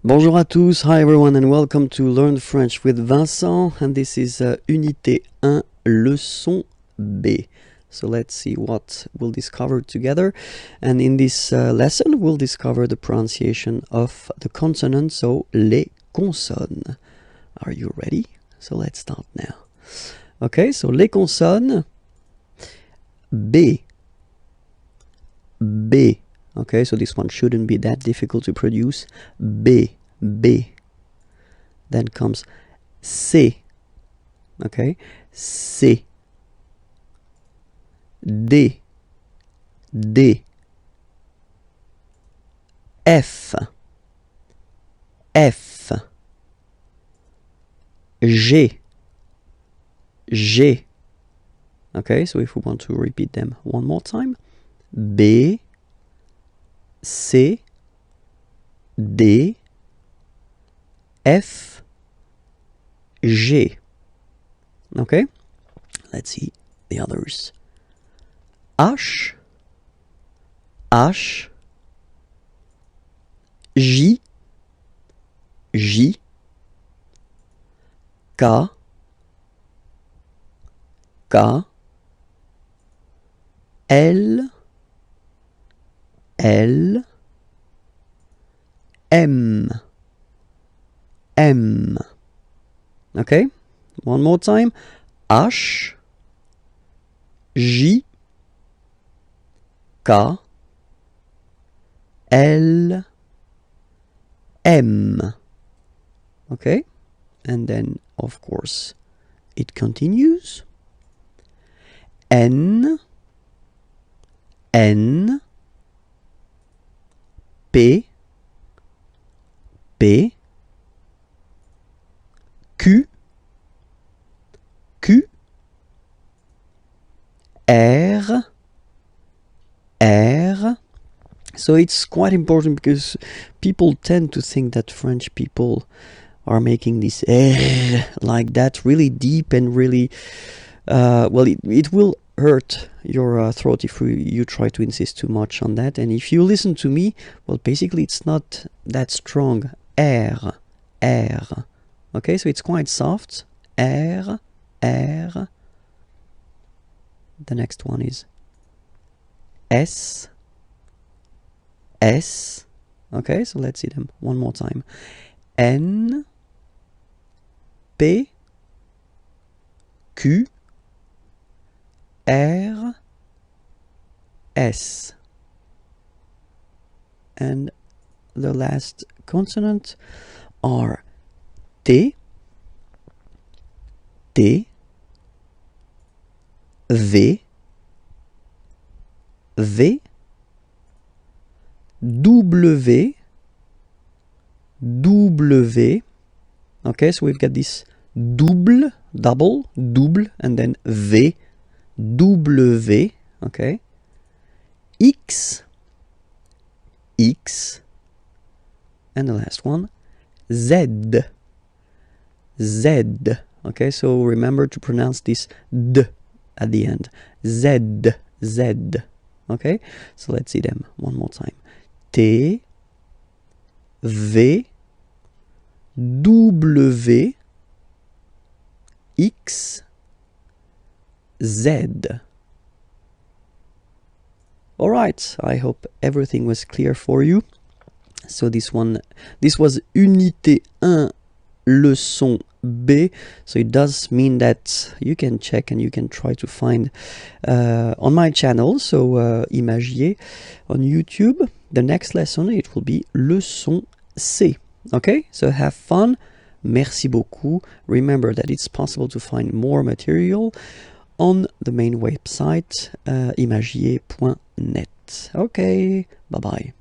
Bonjour à tous, hi everyone and welcome to Learn French with Vincent, and this is Unité 1, Leçon B. So let's see what we'll discover together, and in this lesson we'll discover the pronunciation of the consonants, so les consonnes. Are you ready? So let's start now. Okay, so les consonnes, B, B. Okay, so this one shouldn't be that difficult to produce. B, B. Then comes C. Okay, C. D, D. F, F. G, G. Okay, so if we want to repeat them one more time. B, C, D, F, G. Okay, let's see the others. H, H, J, J, K, K, L, L, M, M. Okay, one more time. H, J, K, L, M. Okay, and then of course it continues. N, N, P, P, Q, Q, R, R. So it's quite important because people tend to think that French people are making this R like that, really deep and really, well, it will hurt your throat if you try to insist too much on that. And if you listen to me, well, basically it's not that strong. R, R. Okay, so it's quite soft. R, R. The next one is S, S. Okay, so let's see them one more time. N, P, Q, R, S. And the last consonant are T, T, V, V, W, W. Okay, so we've got this double, and then V, W. Okay, X, X, and the last one, Z, Z. Okay, so remember to pronounce this D at the end. Z, Z. Okay, so let's see them one more time. T, V, W, X, Z. All right, I hope everything was clear for you. So this was Unité 1, Leçon B. So it does mean that you can check and you can try to find on my channel, so Imagier on YouTube. The next lesson, it will be Leçon C. Okay, so have fun. Merci beaucoup. Remember that it's possible to find more material on the main website, imagier.net. Okay, bye-bye.